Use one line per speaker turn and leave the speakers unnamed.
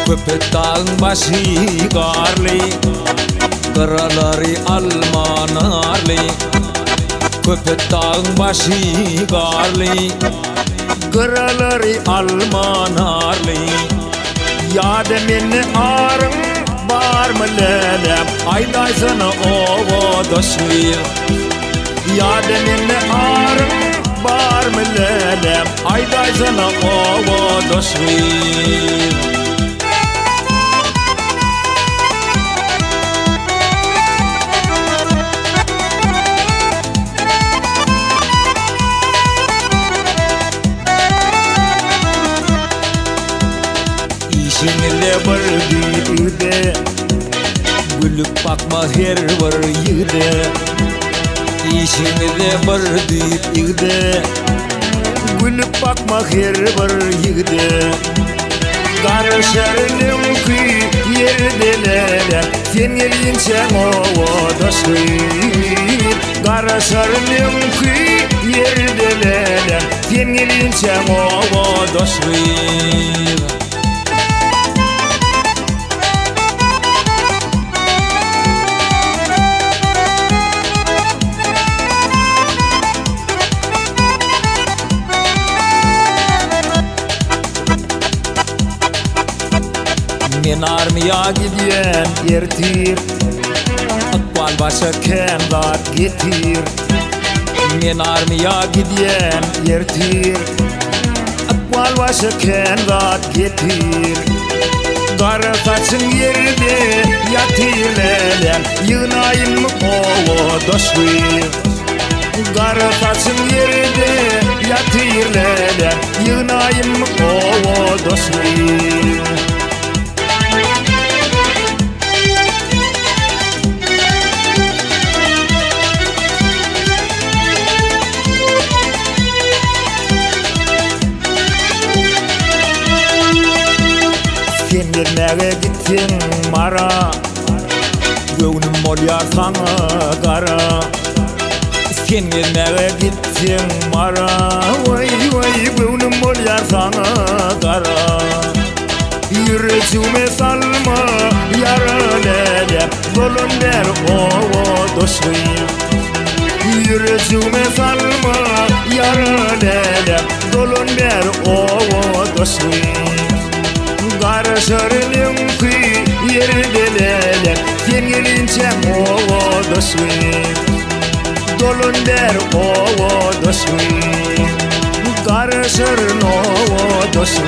Köpek dağın başı garlı, karaları almanarlı. Köpek dağın başı garlı, karaları almanarlı. Ya demin arın var mı lelem, ayday sana ovadaşı. Ya demin arın var mı lelem, ayday sana ovadaşı. İşinle var büyüde, gülüp bakma her var yıde. İşinle var büyüde, gülüp bakma her var yıde. Karışarım ki yerdeler, sen gelince ovadaşı. Karışarım ki yerdeler, sen gelince ovadaşı. Men armaya gidiyen yertir, akbal başa kendar getir. Men armaya gidiyen yertir, akbal başa kendar getir. Kara saçın yerde yatirlelen, yığınayın mı ovadaşı. Kara saçın yerde yatirlelen, yığınayın mı ovadaşı. Sen gelmeye gittin mara, gönlüm ol yar sana kara. Sen gelmeye gittin mara, vay vay gönlüm ol yar sana kara. Yüreğime salma yara lelem, dolun der ovadaşı. Yüreğime salma yara lelem, dolun der ovadaşı. Karışarım ki yerdeler, sen gelince ovadaşı. Dolun der ovadaşı, karışarım ovadaşı.